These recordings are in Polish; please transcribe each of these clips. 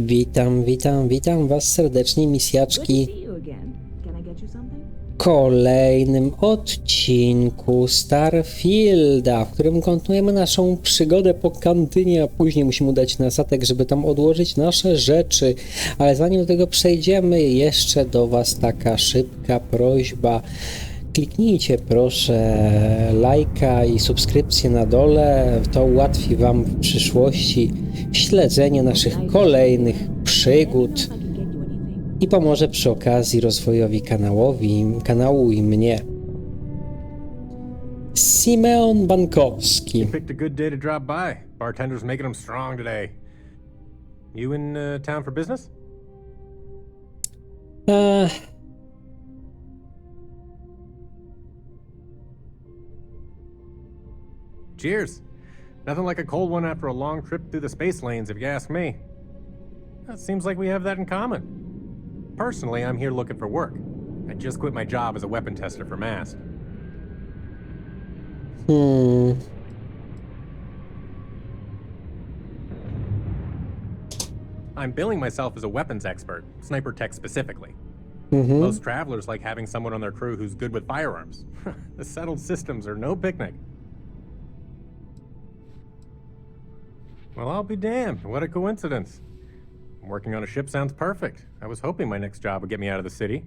Witam was serdecznie, misjaczki, w kolejnym odcinku Starfielda, w którym kontynuujemy naszą przygodę po kantynie, a później musimy udać na statek, żeby tam odłożyć nasze rzeczy. Ale zanim do tego przejdziemy, jeszcze do was taka szybka prośba. Kliknijcie proszę lajka i subskrypcję na dole, to ułatwi wam w przyszłości śledzenie naszych kolejnych przygód i pomoże przy okazji rozwojowi kanału i mnie. Simeon Bankowski. You picked a good day to drop by. Bartender's making them strong today. You in town for business? Cheers. Nothing like a cold one after a long trip through the space lanes, if you ask me. It seems like we have that in common. Personally, I'm here looking for work. I just quit my job as a weapon tester for MAST. I'm billing myself as a weapons expert, sniper tech specifically. Most travelers like having someone on their crew who's good with firearms. The settled systems are no picnic. Well, I'll be damned. What a coincidence. Working on a ship sounds perfect. I was hoping my next job would get me out of the city.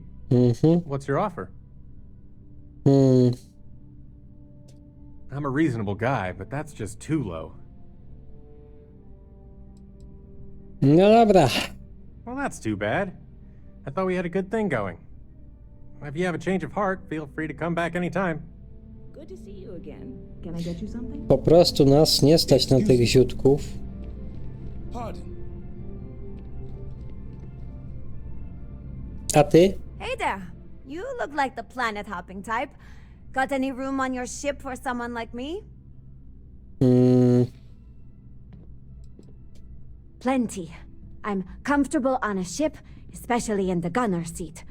What's your offer? I'm a reasonable guy, but that's just too low. No dobra. Well, that's too bad. I thought we had a good thing going. If you have a change of heart, feel free to come back anytime. Good to see you again. Can I get you something? Po prostu nas nie stać na tych ziutków. A ty? Hey there! You look like the planet-hopping type. Got any room on your ship for someone like me? Plenty. I'm comfortable on a ship, especially in the gunner seat.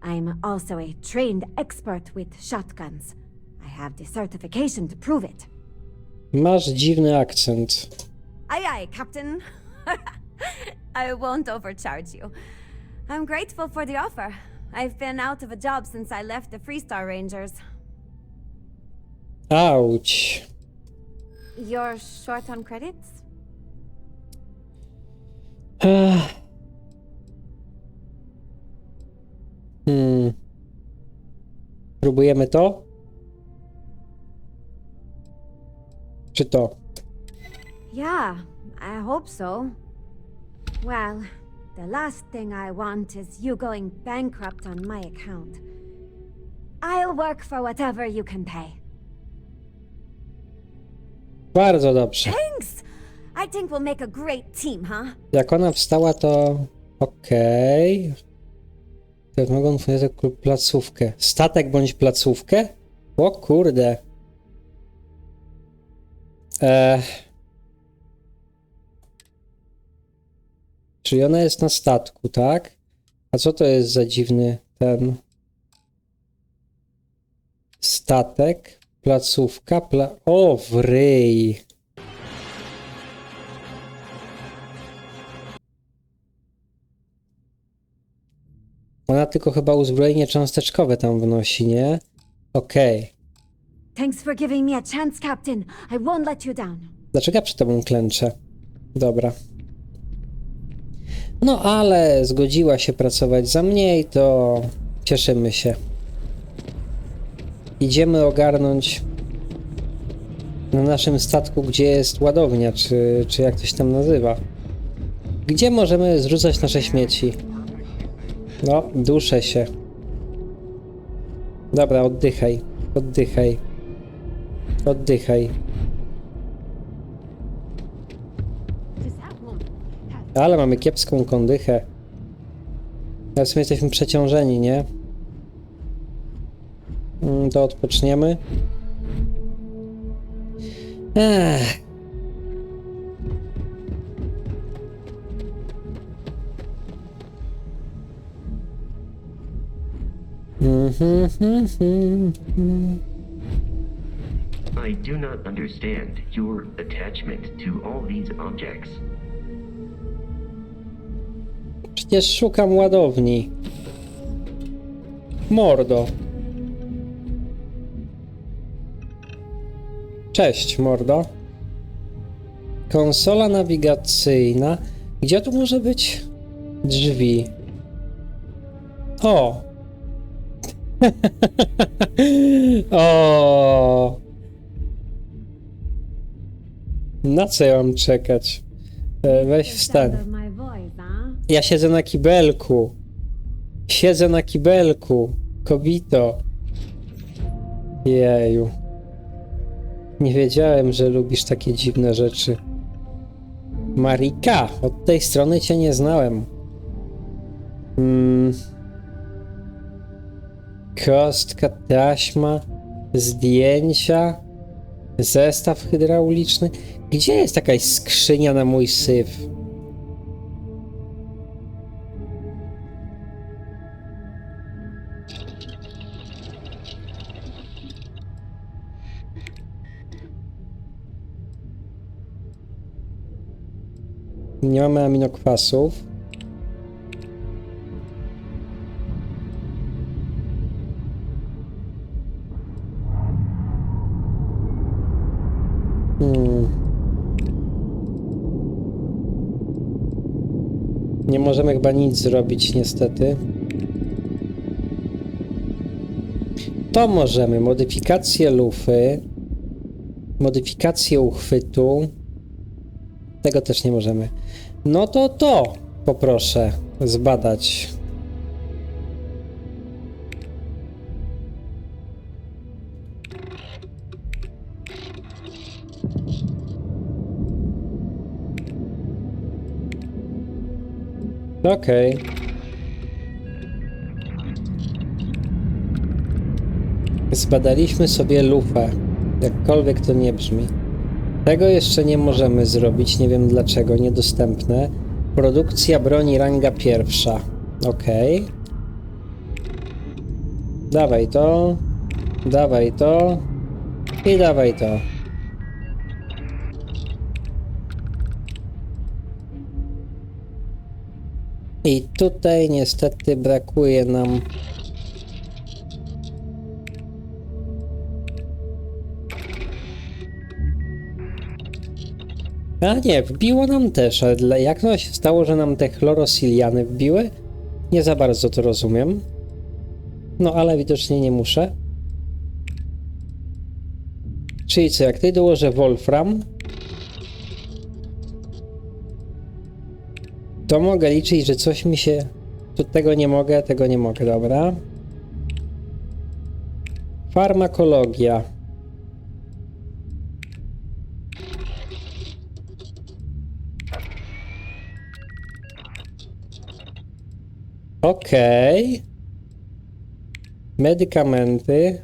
I'm also a trained expert with shotguns. I have the certification to prove it. Masz dziwny akcent. Aye, aye, Captain. I won't overcharge you. I'm grateful for the offer. I've been out of a job since I left the Freestar Rangers. Auć. You're short on credits? Próbujemy to? Czy to? Yeah, I hope so. Well, the last thing I want is you going bankrupt on my account. I'll work for whatever you can pay. Bardzo dobrze. Thanks! I think we'll make a great team, huh? Jak ona wstała, to okej. Okay. Mogą tworzyć placówkę. Statek bądź placówkę? O kurde. Czyli ona jest na statku, tak? A co to jest za dziwny ten... Statek, placówka, O, wryj! Ona tylko chyba uzbrojenie cząsteczkowe tam wnosi, nie? Okej. Thanks for giving me a chance, Captain. I won't let you down. Dlaczego ja przed tobą klęczę? Dobra. No ale zgodziła się pracować za mniej, to cieszymy się. Idziemy ogarnąć na naszym statku, gdzie jest ładownia, czy jak to się tam nazywa. Gdzie możemy zrzucać nasze śmieci? No, duszę się. Dobra, oddychaj. Oddychaj. Oddychaj. Ale mamy kiepską kondychę. Ale w sumie jesteśmy przeciążeni, nie? To odpoczniemy. I do not understand your attachment to all these objects. Przecież szukam ładowni. Mordo. Cześć, mordo. Konsola nawigacyjna. Gdzie tu może być drzwi? O! O! Na co ja mam czekać? Weź wstań. Sound of my voice, huh? Ja siedzę na kibelku. Siedzę na kibelku. Kobito. Jeju. Nie wiedziałem, że lubisz takie dziwne rzeczy. Marika, od tej strony cię nie znałem. Kostka, taśma, zdjęcia, zestaw hydrauliczny. Gdzie jest jakaś skrzynia na mój syf? Nie mamy aminokwasów. Nie możemy chyba nic zrobić, niestety. To możemy. Modyfikację lufy. Modyfikację uchwytu. Tego też nie możemy. No to poproszę zbadać. Okej. Zbadaliśmy sobie lufę. Jakkolwiek to nie brzmi. Tego jeszcze nie możemy zrobić, nie wiem dlaczego, niedostępne. Produkcja broni ranga pierwsza. Okej. Dawaj to. Dawaj to. I dawaj to. I tutaj niestety brakuje nam... A nie, wbiło nam też, ale jak to się stało, że nam te chlorosiliany wbiły? Nie za bardzo to rozumiem. No ale widocznie nie muszę. Czyli co, jak tutaj dołożę wolfram, to mogę liczyć, że coś mi się... Tu tego nie mogę, dobra. Farmakologia. Okej. Medykamenty.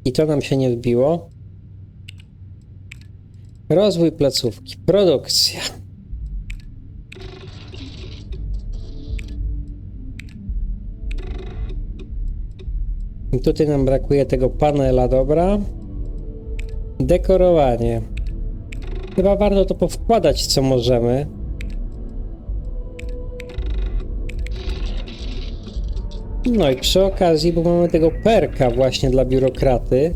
I to nam się nie wbiło. Rozwój placówki. Produkcja. I tutaj nam brakuje tego panela, dobra. Dekorowanie. Chyba warto to powkładać, co możemy. No i przy okazji, bo mamy tego perka właśnie dla biurokraty.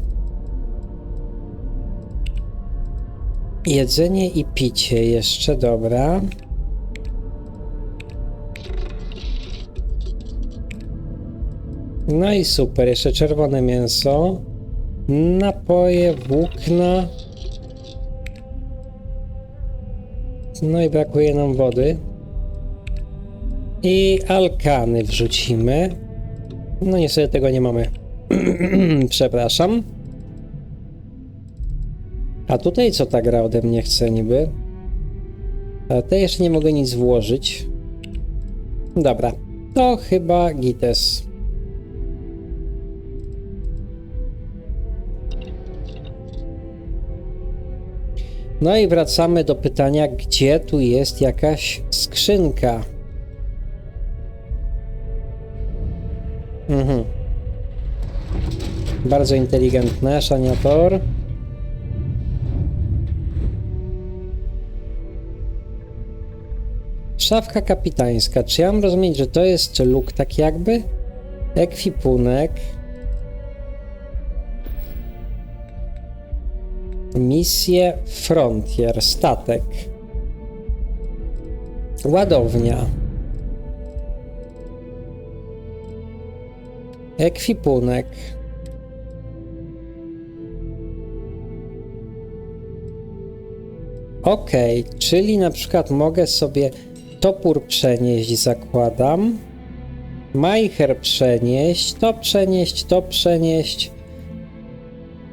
Jedzenie i picie jeszcze, dobra. No i super, jeszcze czerwone mięso. Napoje, włókna. No i brakuje nam wody. I alkany wrzucimy. No niestety tego nie mamy. Przepraszam. A tutaj co ta gra ode mnie chce niby? A tutaj jeszcze nie mogę nic włożyć. Dobra, to chyba gites. No i wracamy do pytania, gdzie tu jest jakaś skrzynka? Bardzo inteligentne, Szaniator. Szafka kapitańska. Czy ja mam rozumieć, że to jest luk tak jakby? Ekwipunek. Misje Frontier. Statek. Ładownia. Ekwipunek. Okej, czyli na przykład mogę sobie topór przenieść, zakładam. Majcher przenieść, to przenieść, to przenieść,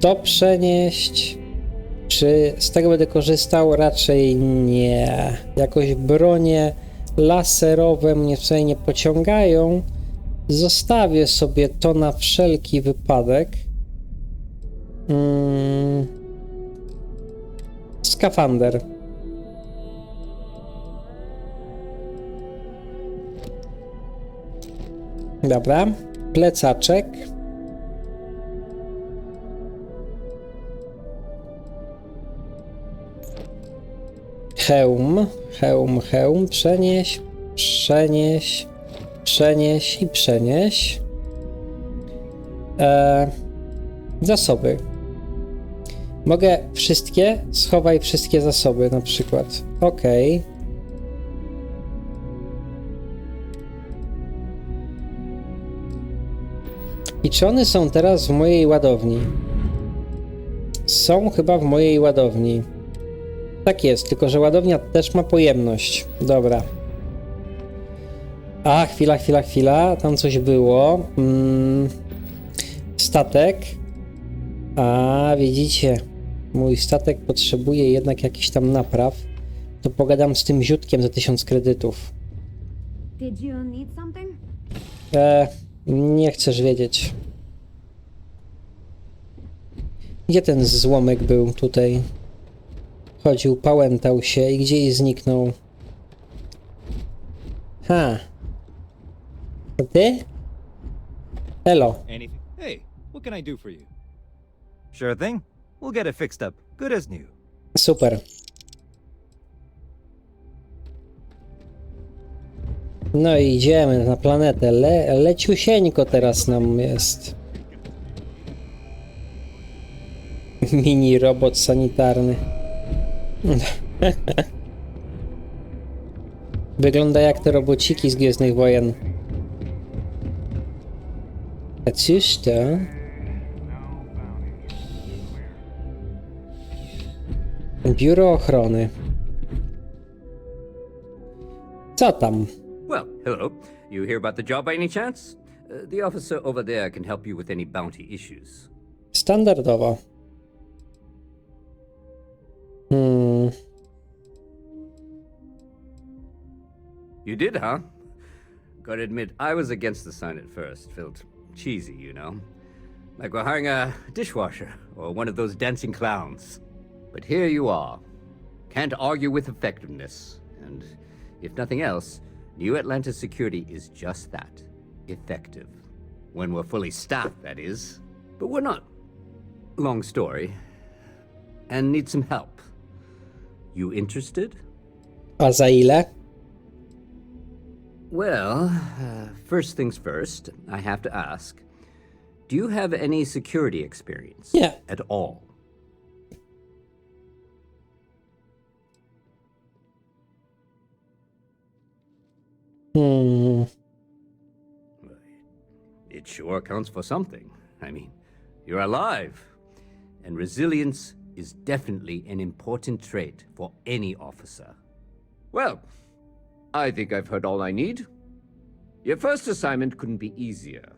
to przenieść. Czy z tego będę korzystał? Raczej nie. Jakoś bronie laserowe mnie tutaj nie pociągają. Zostawię sobie to na wszelki wypadek. Skafander. Dobra. Plecaczek. Hełm. Hełm. Przenieś. Przenieś i przenieś. Zasoby. Mogę wszystkie? Schowaj wszystkie zasoby na przykład. OK. I czy one są teraz w mojej ładowni? Są chyba w mojej ładowni. Tak jest, tylko że ładownia też ma pojemność. Dobra. A, chwila. Tam coś było. Statek. A, widzicie. Mój statek potrzebuje jednak jakichś tam napraw. To pogadam z tym ziutkiem za 1000 kredytów. Did you need something? Nie chcesz wiedzieć. Gdzie ten złomek był tutaj? Chodził, pałętał się i gdzieś zniknął. Ha. To ty? Hello. Anything? Hey, what can I do for you? Sure thing. We'll get it fixed up. Good as new. Super. No i idziemy na planetę. Leciusieńko teraz nam jest. Mini robot sanitarny. Wygląda jak te robociki z Gwiezdnych Wojen. A cóż to? Biuro Ochrony. Co tam? Well, hello. You hear about the job by any chance? The officer over there can help you with any bounty issues. Standardowo. You did, huh? Gotta admit, I was against the sign at first. Felt cheesy, you know? Like we're hiring a dishwasher or one of those dancing clowns. But here you are. Can't argue with effectiveness. And if nothing else, New Atlantis security is just that. Effective. When we're fully staffed, that is. But we're not. Long story. And need some help. You interested? A za ile? Well, first things first, I have to ask. Do you have any security experience? Yeah. At all? It sure counts for something. I mean, you're alive. And resilience is definitely an important trait for any officer. Well, I think I've heard all I need. Your first assignment couldn't be easier.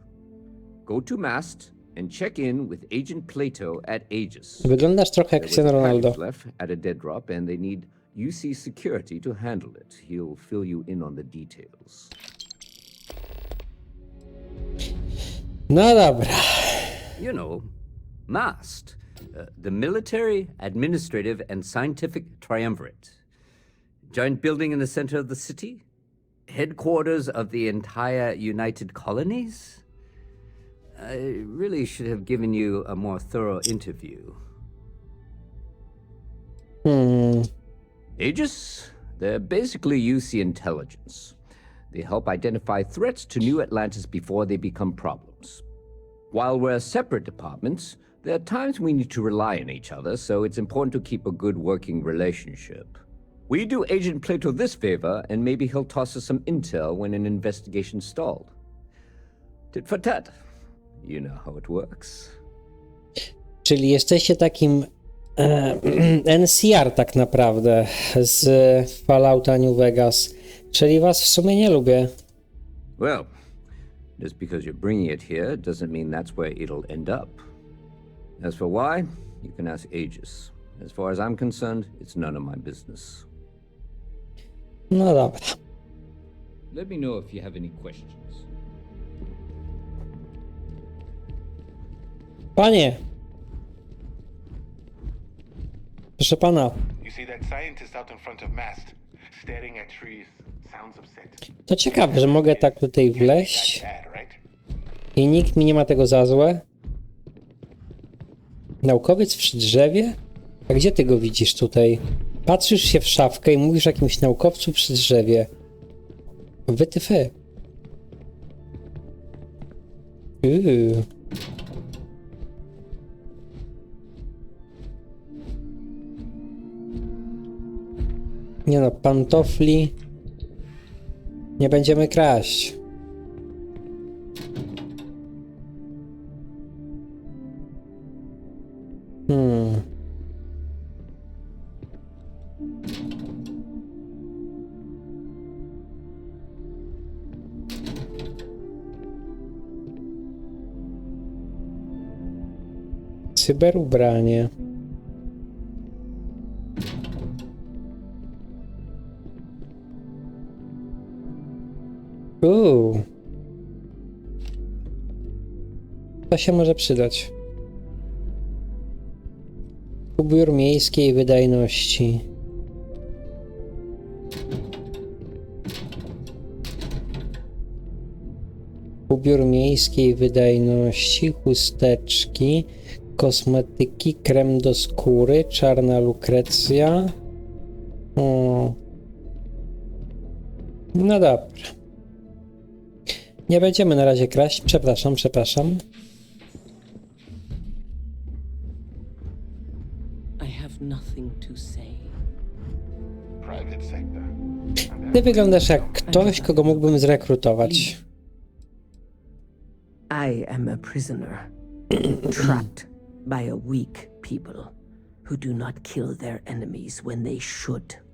Go to Mast and check in with Agent Plato at Aegis. Wyglądasz trochę jak There was Cristiano a Ronaldo. package left at a dead drop, and they need UC security to handle it. He'll fill you in on the details. No dobra. You know, MAST, the Military, Administrative, and Scientific Triumvirate. Giant building in the center of the city? Headquarters of the entire United Colonies? I really should have given you a more thorough interview. Aegis? They're basically UC intelligence. They help identify threats to New Atlantis before they become problems. While we're separate departments, there are times we need to rely on each other, so it's important to keep a good working relationship. We do Agent Plato this favor, and maybe he'll toss us some intel when an investigation stalled. Tit for tat. You know how it works. Czyli jesteście takim NCR tak naprawdę z Fallouta New Vegas. Czyli was w sumie nie lubię. Well, just because you're bringing it here doesn't mean that's where it'll end up. As for why, you can ask Aegis. As far as I'm concerned, it's none of my business. No dobra. Let me know if you have any questions. Panie! Proszę pana, You see that scientist out in front of mast, staring at trees, sounds upset. to ciekawe, że mogę tak tutaj wleźć Bad, right? i nikt mi nie ma tego za złe. Naukowiec przy drzewie? A gdzie ty go widzisz tutaj? Patrzysz się w szafkę i mówisz o jakimś naukowcu przy drzewie. Wytyfy. Nie no, pantofli nie będziemy kraść. Cyberubranie. To się może przydać. Ubiór miejskiej wydajności. Ubiór miejskiej wydajności, chusteczki, kosmetyki, krem do skóry, czarna lukrecja. O. No dobra. Nie będziemy na razie kraść. Przepraszam. I have nothing to say. Private sector. Ty wyglądasz jak ktoś, kogo mógłbym zrekrutować. I am a prisoner, trapped by a weak people who do not kill their enemies when they should.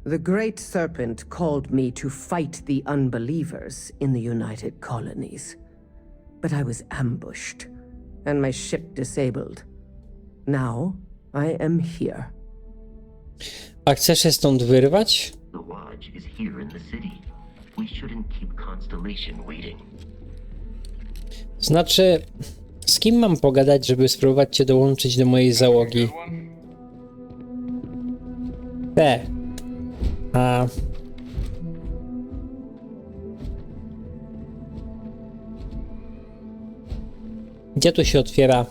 The Great Serpent called me to fight the unbelievers in the United Colonies, but I was ambushed and my ship disabled. Now I am here. A chcesz się stąd wyrwać? The Lodge is here in the city. We shouldn't keep Constellation waiting. Znaczy, z kim mam pogadać, żeby spróbować cię dołączyć do mojej załogi? A... Gdzie tu się otwiera?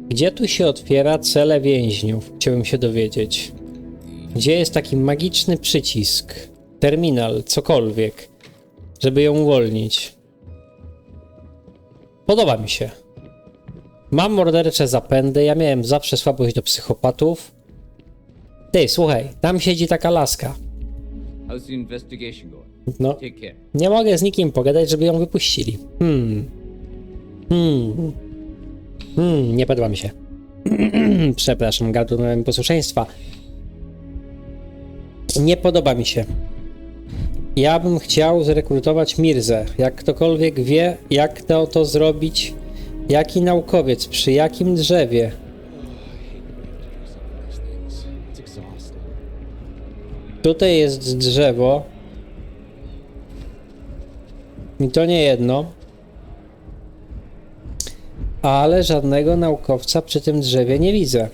Gdzie tu się otwiera cele więźniów? Chciałbym się dowiedzieć. Gdzie jest taki magiczny przycisk? Terminal, cokolwiek, żeby ją uwolnić. Podoba mi się. Mam mordercze zapędy, ja miałem zawsze słabość do psychopatów. Ty, słuchaj, tam siedzi taka laska. How's the investigation going? No, Take care. nie mogę z nikim pogadać, żeby ją wypuścili. Nie podoba mi się. Przepraszam, gardłem posłuszeństwa. Nie podoba mi się. Ja bym chciał zrekrutować Mirzę. Jak ktokolwiek wie, jak to zrobić, jaki naukowiec, przy jakim drzewie. Tutaj jest drzewo. I to nie jedno. Ale żadnego naukowca przy tym drzewie nie widzę.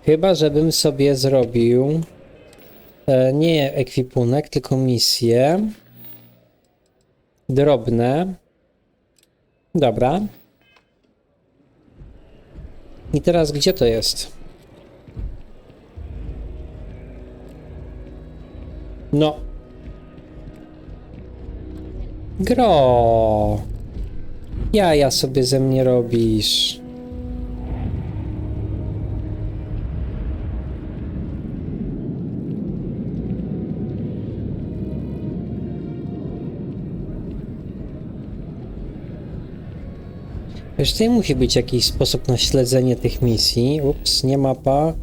Chyba żebym sobie zrobił nie ekwipunek, tylko misje drobne. Dobra. I teraz gdzie to jest? No. Gro. Jaja sobie ze mnie robisz. Wiesz, tutaj musi być jakiś sposób na śledzenie tych misji. Ups, nie mapa.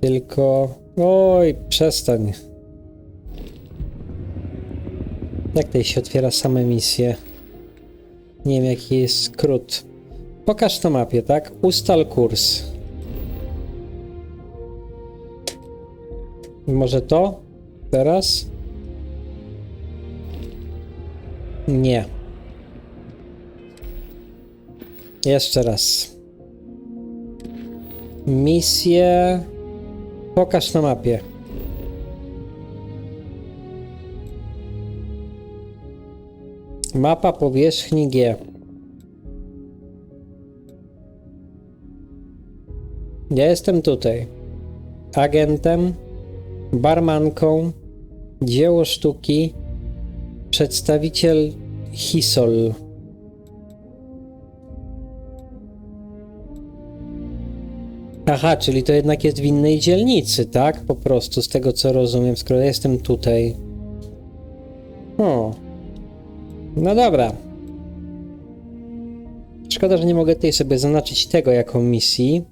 Tylko... Oj, przestań. Jak tutaj się otwiera same misje? Nie wiem, jaki jest skrót. Pokaż na mapie, tak? Ustal kurs. Może to? Teraz? Nie. Jeszcze raz. Misję. Pokaż na mapie. Mapa powierzchni G. Ja jestem tutaj. Agentem, barmanką, dzieło sztuki, przedstawiciel Hisol. Aha, czyli to jednak jest w innej dzielnicy, tak? Po prostu, z tego co rozumiem, skoro jestem tutaj. O. No dobra. Szkoda, że nie mogę tutaj sobie zaznaczyć tego jako misji.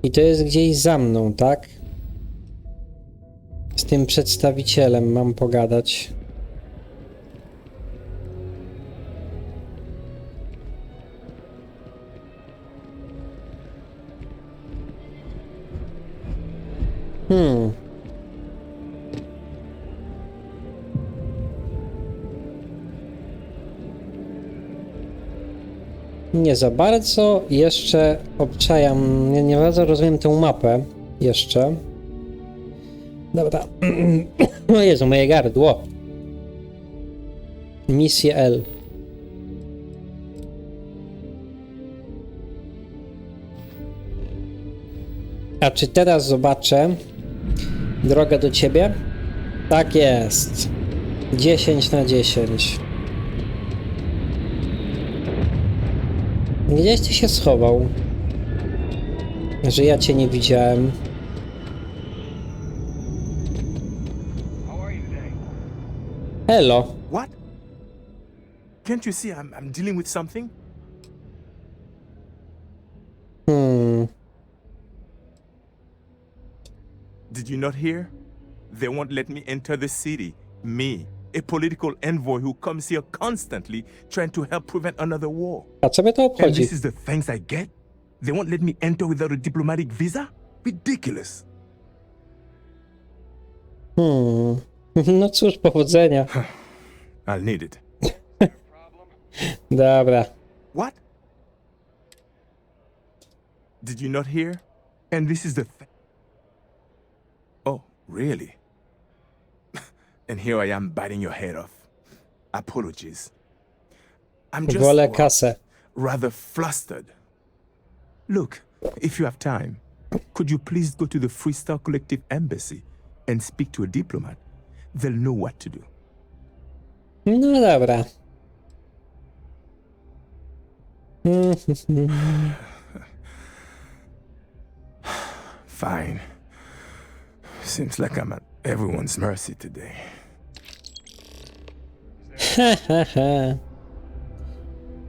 I to jest gdzieś za mną, tak? Z tym przedstawicielem mam pogadać. Nie za bardzo jeszcze obczajam, nie bardzo rozumiem tę mapę jeszcze. Dobra. O Jezu, moje gardło. Misję L. A czy teraz zobaczę drogę do ciebie? Tak jest. 10/10. Gdzieś ty się schował? Że ja cię nie widziałem. Hello. What? Can't you see I'm dealing with something? Did you not hear? They won't let me enter the city. Me, a political envoy who comes here constantly trying to help prevent another war. A co mnie to And obchodzi? this is the thanks I get? They won't let me enter without a diplomatic visa? Ridiculous. No cóż, powodzenia. I'll need it. Dobra. What? Did you not hear? And this is the Oh, really? And here I am biting your head off. Apologies. I'm just Wolę kasę. rather flustered. Look, if you have time, could you please go to the Freestar Collective Embassy and speak to a diplomat? They'll know what to do. No dobra. Fine. Seems like I'm at everyone's mercy today.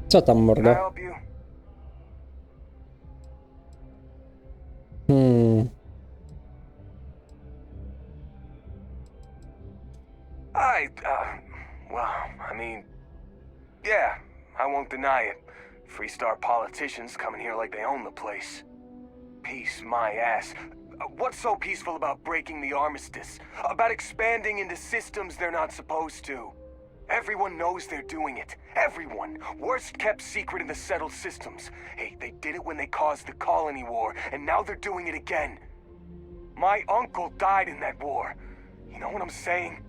Co tam, mordo? help you? Yeah, I won't deny it. Freestar politicians coming here like they own the place. Peace, my ass. What's so peaceful about breaking the armistice? About expanding into systems they're not supposed to? Everyone knows they're doing it. Everyone. Worst kept secret in the settled systems. Hey, they did it when they caused the colony war, and now they're doing it again. My uncle died in that war. You know what I'm saying?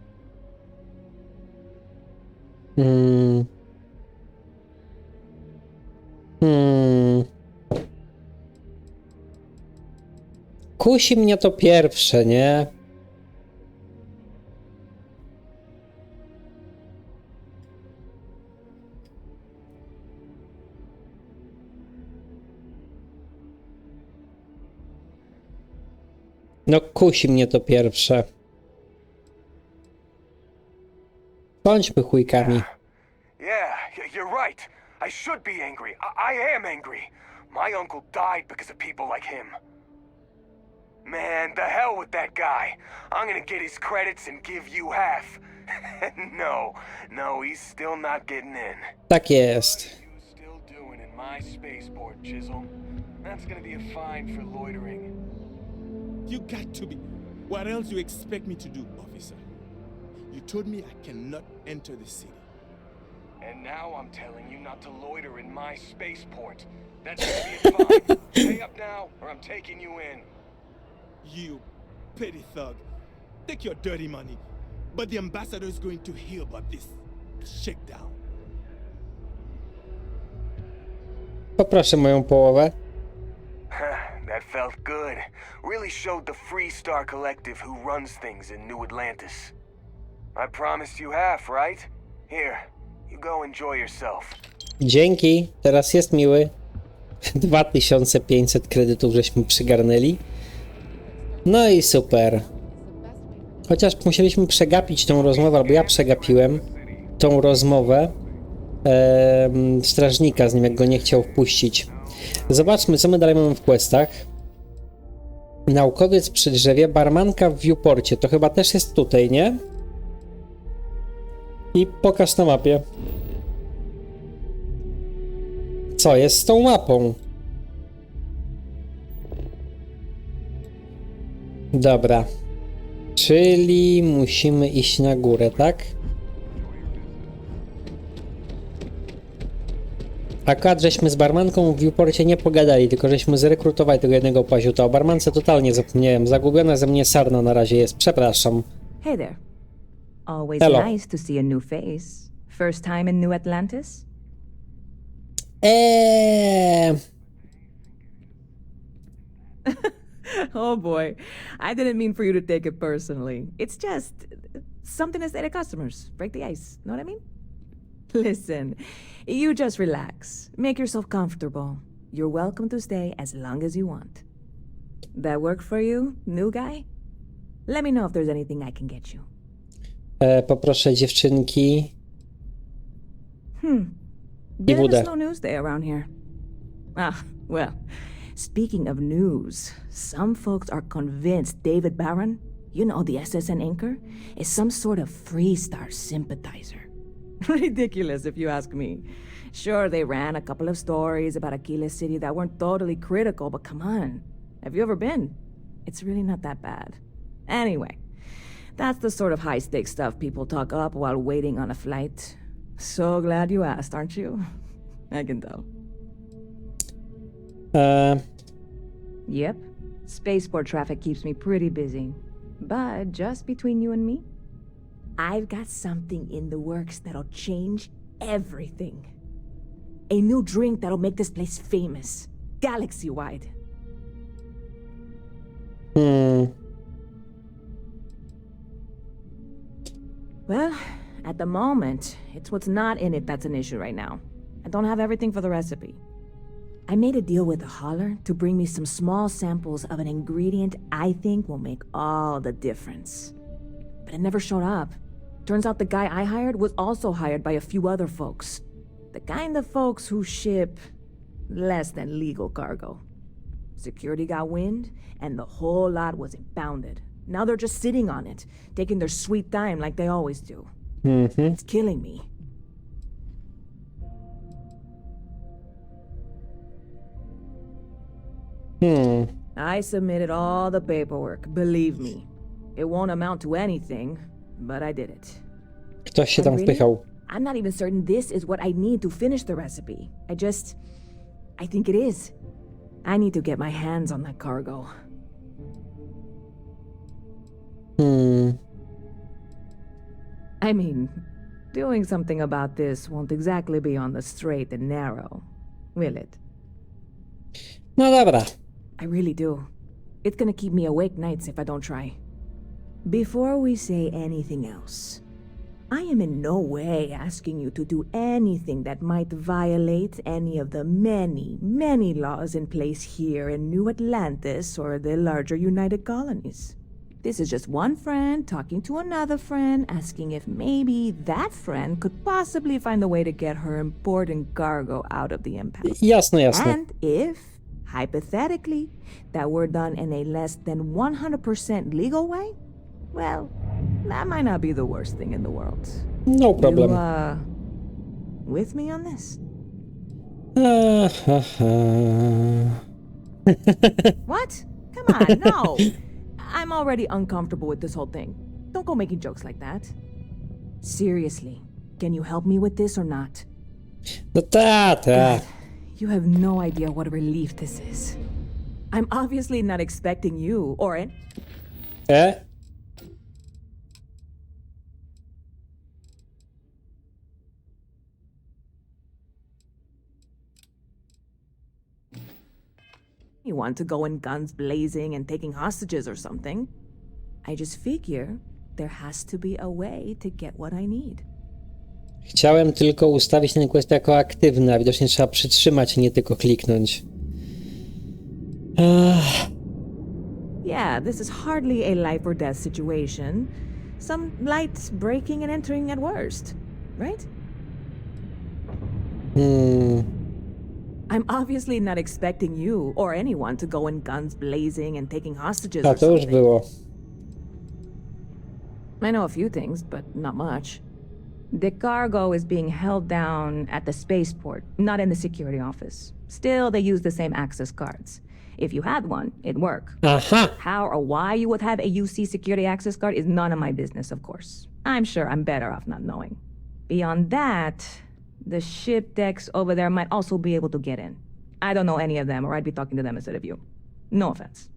Kusi mnie to pierwsze, nie? No kusi mnie to pierwsze. Bądźmy chujkami. Yeah, you're right. I should be angry. I am angry. My uncle died because of people like him. Man, the hell with that guy. I'm gonna get his credits and give you half. No, he's still not getting in. Tak jest. What are you still doing in my spaceport, Chisholm? That's gonna be a fine for loitering. You got to be. What else you expect me to do, officer? You told me I cannot enter the city. And now I'm telling you not to loiter in my spaceport. That's gonna be a fine. Pay up now, or I'm taking you in. You petty thug. Take your dirty money. But the ambassador is going to hear about this shakedown. Poproszę moją połowę. That felt good. Really showed the Free Star Collective who runs things in New Atlantis. I promised you half, right? Here, you go enjoy yourself. Dzięki, teraz jest miły. 2500 kredytów żeśmy przygarnęli. No i super. Chociaż musieliśmy przegapić tą rozmowę, albo ja przegapiłem tą rozmowę strażnika z nim, jak go nie chciał wpuścić. Zobaczmy, co my dalej mamy w questach. Naukowiec przy drzewie, barmanka w viewporcie. To chyba też jest tutaj, nie? I pokaż na mapie. Co jest z tą mapą? Dobra. Czyli musimy iść na górę, tak? Akurat żeśmy z barmanką w viewporcie nie pogadali, tylko żeśmy zrekrutowali tego jednego paziuta. O barmance totalnie zapomniałem. Zagubiona ze mnie sarna na razie jest. Przepraszam. Hey there. Always Hello. nice to see a new face. First time in New Atlantis? Oh boy. I didn't mean for you to take it personally. It's just something to say to customers. Break the ice. Know what I mean? Listen, you just relax. Make yourself comfortable. You're welcome to stay as long as you want. That work for you, new guy? Let me know if there's anything I can get you. Poproszę dziewczynki. Bit of wódę. a slow news day around here. Ah, well, speaking of news, some folks are convinced David Barron, you know, the SSN anchor, is some sort of Free Star sympathizer. Ridiculous, if you ask me. Sure, they ran a couple of stories about Aquila City that weren't totally critical, but come on. Have you ever been? It's really not that bad. Anyway, that's the sort of high-stakes stuff people talk up while waiting on a flight. So glad you asked, aren't you? I can tell. Yep. Spaceport traffic keeps me pretty busy. But just between you and me, I've got something in the works that'll change everything. A new drink that'll make this place famous. Galaxy-wide. Well, at the moment, it's what's not in it that's an issue right now. I don't have everything for the recipe. I made a deal with a hauler to bring me some small samples of an ingredient I think will make all the difference. But it never showed up. Turns out the guy I hired was also hired by a few other folks. The kind of folks who ship less than legal cargo. Security got wind, and the whole lot was impounded. Now they're just sitting on it, taking their sweet time like they always do. It's killing me. I submitted all the paperwork, believe me. It won't amount to anything, but I did it. Ktoś się tam And really, wpychał. I'm not even certain this is what I need to finish the recipe. I think it is. I need to get my hands on that cargo. I mean, doing something about this won't exactly be on the straight and narrow. will it? No dobra. I really do. It's gonna keep me awake nights if I don't try. Before we say anything else, I am in no way asking you to do anything that might violate any of the many, many laws in place here in New Atlantis or the larger United Colonies. This is just one friend talking to another friend, asking if maybe that friend could possibly find a way to get her important cargo out of the impasse. Jasne, jasne. And if, hypothetically, that were done in a less than 100% legal way, well, that might not be the worst thing in the world. No problem. You, with me on this? What? Come on, no! I'm already uncomfortable with this whole thing. Don't go making jokes like that. Seriously, can you help me with this or not? No ta. You have no idea what a relief this is. I'm obviously not expecting you or anyone to go in guns blazing and taking hostages or something. I just figure there has to be a way to get what I need. Chciałem tylko ustawić ten quest jako aktywny, a widocznie trzeba przytrzymać, nie tylko kliknąć. Yeah, this is hardly a life or death situation. Some light breaking and entering at worst, right? I'm obviously not expecting you or anyone to go in guns blazing and taking hostages A or to już something. było. I know a few things, but not much. The cargo is being held down at the spaceport, not in the security office. Still, they use the same access cards. If you had one, it'd work. Aha! How or why you would have a UC security access card is none of my business, of course. I'm sure I'm better off not knowing. Beyond that, the ship decks over there might also be able to get in. I don't know any of them, or I'd be talking to them instead of you. No offense.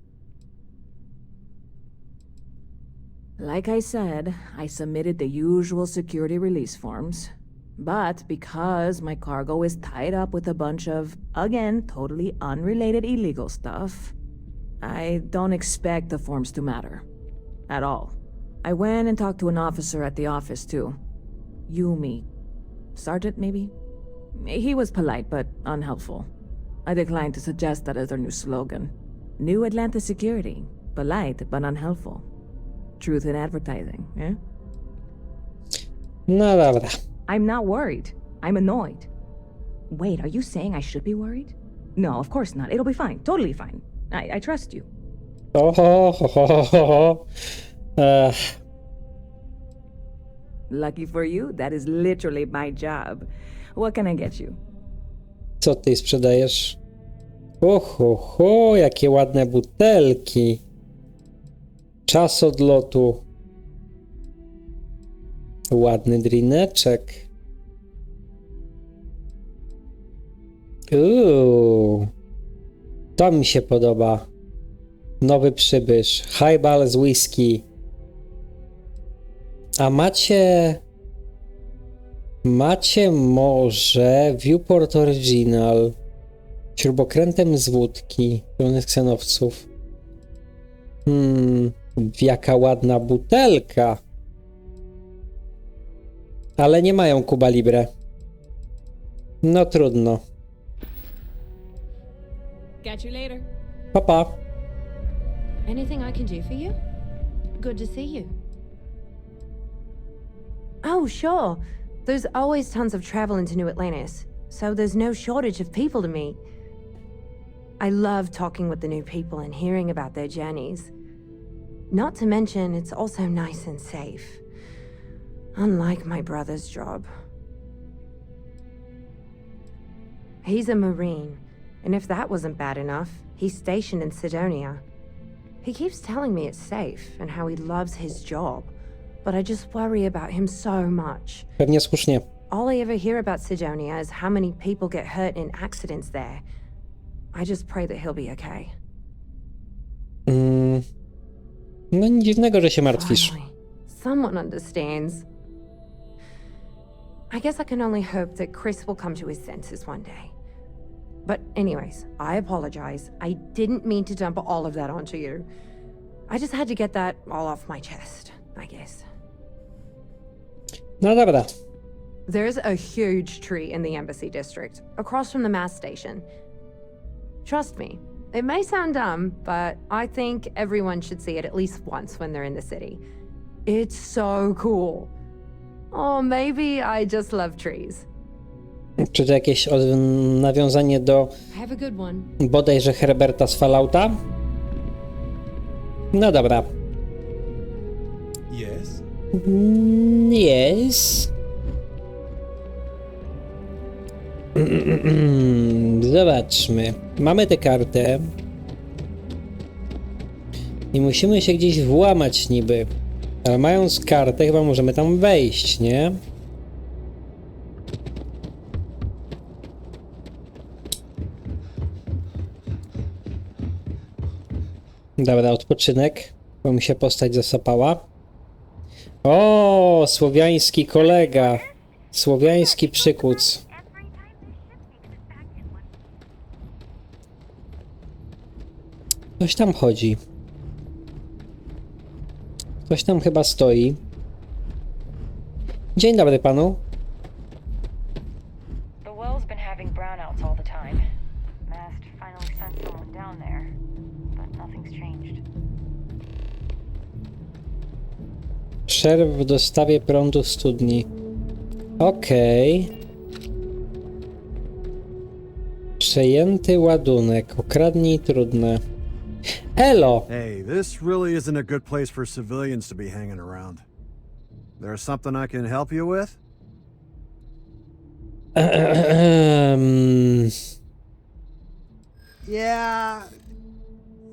Like I said, I submitted the usual security release forms. But because my cargo is tied up with a bunch of, again, totally unrelated illegal stuff, I don't expect the forms to matter. At all. I went and talked to an officer at the office, too. Yumi. Sergeant, maybe? He was polite, but unhelpful. I declined to suggest that as their new slogan. New Atlanta Security. Polite, but unhelpful. Truth in advertising, eh? No dobra. I'm not worried. I'm annoyed. Wait, are you saying I should be worried? No, of course not. It'll be fine. Totally fine. I trust you. Lucky for you, that is literally my job. What can I get you? Co ty sprzedajesz? Jakie ładne butelki. Czas odlotu. Ładny drineczek. To mi się podoba. Nowy przybysz. Highball z whisky. A macie może Viewport Original. Śrubokrętem z wódki. Pełny z ksenowców. Jaka ładna butelka. Ale nie mają Cuba Libre. No trudno. Catch you later. Pa. Anything I can do for you? Good to see you. Oh, sure. There's always tons of travel into New Atlantis, so there's no shortage of people to meet. I love talking with the new people and hearing about their journeys. Not to mention, it's also nice and safe. Unlike my brother's job. He's a Marine, and if that wasn't bad enough, he's stationed in Sidonia. He keeps telling me it's safe and how he loves his job, but I just worry about him so much. Pewnie słusznie. All I ever hear about Sidonia is how many people get hurt in accidents there. I just pray that he'll be okay. No nic dziwnego, że się martwisz. Finally, someone understands. I guess I can only hope that Chris will come to his senses one day. But anyways, I apologize. I didn't mean to dump all of that onto you. I just had to get that all off my chest, I guess. No dobra. There's a huge tree in the Embassy District, across from the mass station. Trust me, it may sound dumb, but I think everyone should see it at least once when they're in the city. It's so cool. Or maybe I just love trees. Czy to jakieś nawiązanie do Have a good one. bodajże Herberta z Fallouta? No dobra. Yes. Yes. Zobaczmy. Mamy tę kartę. I musimy się gdzieś włamać niby. Ale mając kartę chyba możemy tam wejść, nie? Dobra, odpoczynek, bo mi się postać zasapała. O, słowiański kolega. Słowiański przykuc. Ktoś tam chodzi. Ktoś tam chyba stoi. Dzień dobry panu. The well's been having brownouts all the time. Mast finally sent someone down there, but nothing's changed. Przerw w dostawie prądu w studni. Okej. Przejęty ładunek. Okradnij trudne. Elo! Hey, this really isn't a good place for civilians to be hanging around. There's something I can help you with? Yeah,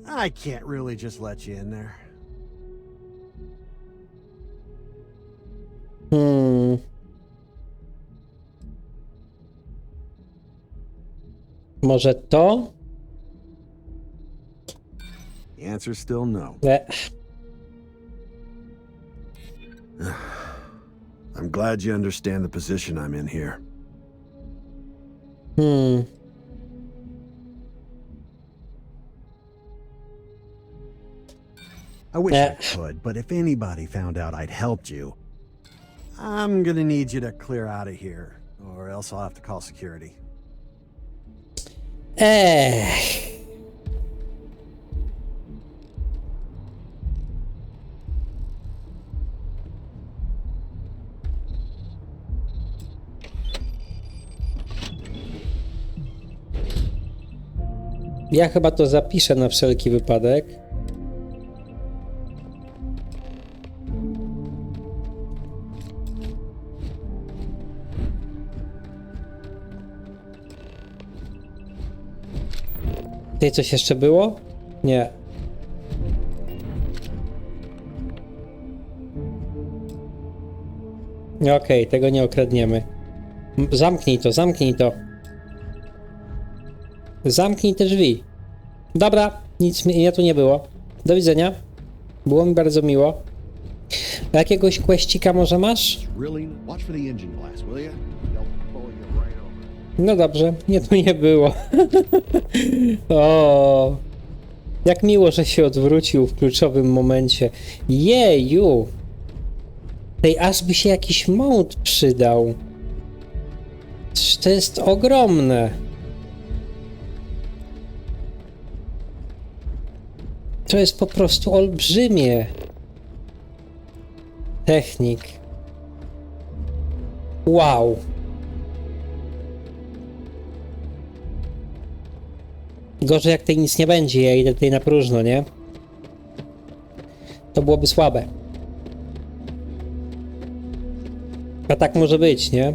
I can't really just let you in there. Może to? The answer's still no. I'm glad you understand the position I'm in here. I wish I could, but if anybody found out I'd helped you, I'm gonna need you to clear out of here, or else I'll have to call security. Ja chyba to zapiszę na wszelki wypadek. Tutaj coś jeszcze było? Nie. Okej, tego nie okradniemy. Zamknij to, zamknij to. Zamknij te drzwi. Dobra, nic mnie tu nie było. Do widzenia. Było mi bardzo miło. A jakiegoś questika może masz? No dobrze, mnie tu nie było. O, jak miło, że się odwrócił w kluczowym momencie. Jeju! Tej aż by się jakiś mount przydał. To jest ogromne. To jest po prostu olbrzymie. Technik. Wow. Gorzej jak tutaj nic nie będzie, ja idę tutaj na próżno, nie? To byłoby słabe. A tak może być, nie?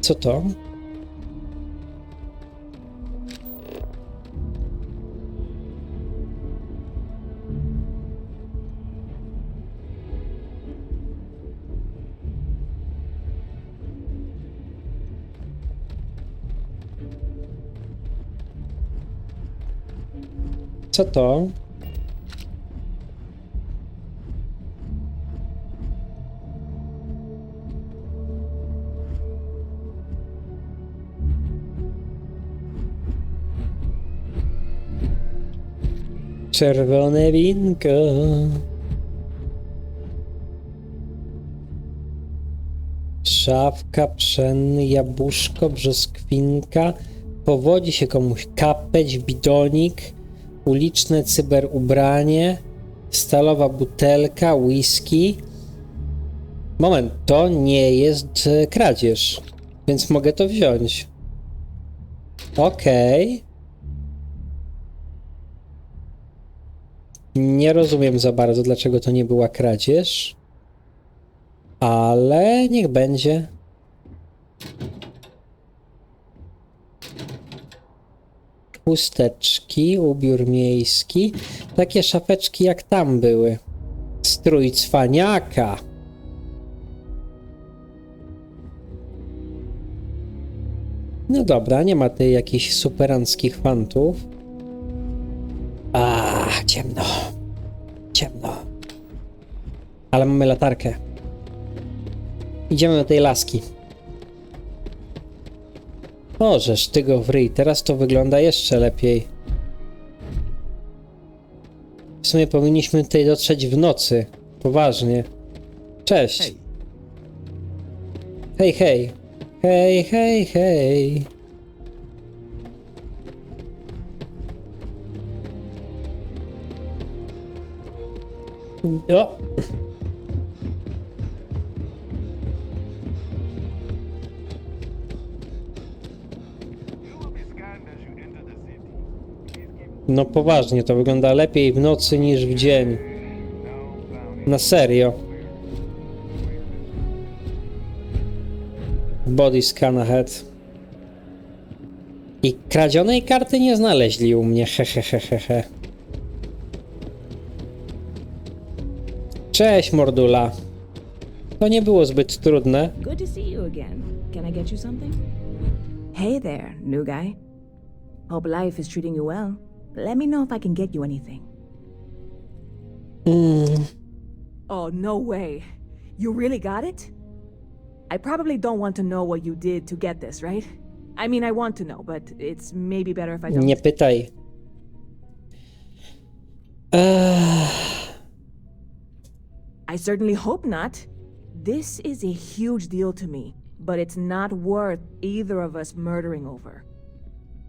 Co to? Co to? Czerwone winko. Szafka, pszenny, jabłuszko, brzoskwinka. Powodzi się komuś kapeć, bidonik, uliczne cyberubranie, stalowa butelka, whisky. Moment, to nie jest kradzież, więc mogę to wziąć. Okej. Nie rozumiem za bardzo, dlaczego to nie była kradzież. Ale niech będzie. Chusteczki, ubiór miejski. Takie szafeczki jak tam były. Strój cwaniaka. No dobra, nie ma tej jakichś superanckich fantów. Ciemno. Ciemno. Ale mamy latarkę. Idziemy do tej laski. Możesz ty go w ryj. Teraz to wygląda jeszcze lepiej. W sumie powinniśmy tutaj dotrzeć w nocy. Poważnie. Cześć. Hej, hej. Hej, hej, hej. O! No poważnie, to wygląda lepiej w nocy niż w dzień. Na serio. Body scan ahead. I kradzionej karty nie znaleźli u mnie, hehehehe. Cześć, mordula. To nie było zbyt trudne. Good to see you again. Can I get you something? Hey there, new guy. Hope life is treating you well. Let me know if I can get you anything. Oh, no way. You really got it? I probably don't want to know what you did to get this, right? I mean, I want to know, but it's maybe better if I don't. Nie pytaj. I certainly hope not. This is a huge deal to me, but it's not worth either of us murdering over.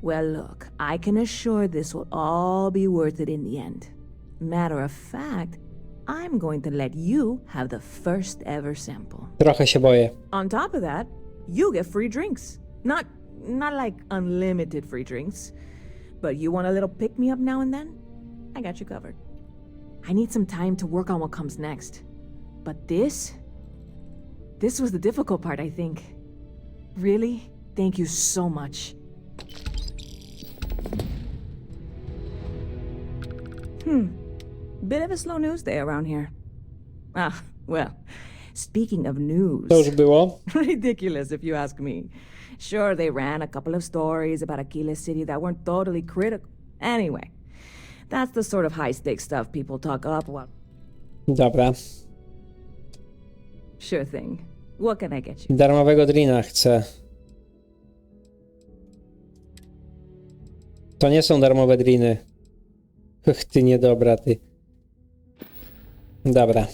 Well, look, I can assure this will all be worth it in the end. Matter of fact, I'm going to let you have the first ever sample. Trochę się boję. On top of that, you get free drinks. Not like unlimited free drinks, but you want a little pick-me-up now and then? I got you covered. I need some time to work on what comes next. But this was the difficult part, I think. Really, thank you so much. Bit of a slow news day around here. Well, speaking of news... To już było. Ridiculous, if you ask me. Sure, they ran a couple of stories about Aquila City that weren't totally critical. Anyway, that's the sort of high-stakes stuff people talk up while... Dobra. Sure thing. What can I get you? Darmowego drina chcę. To nie są darmowe driny. Ty niedobra, ty. Dobra.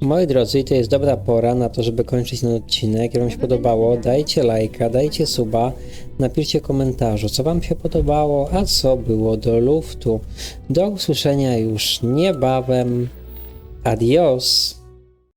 Moi drodzy, to jest dobra pora na to, żeby kończyć ten odcinek. Jak wam się podobało, dajcie lajka, dajcie suba, napiszcie komentarzu, co wam się podobało, a co było do luftu. Do usłyszenia już niebawem. Adios.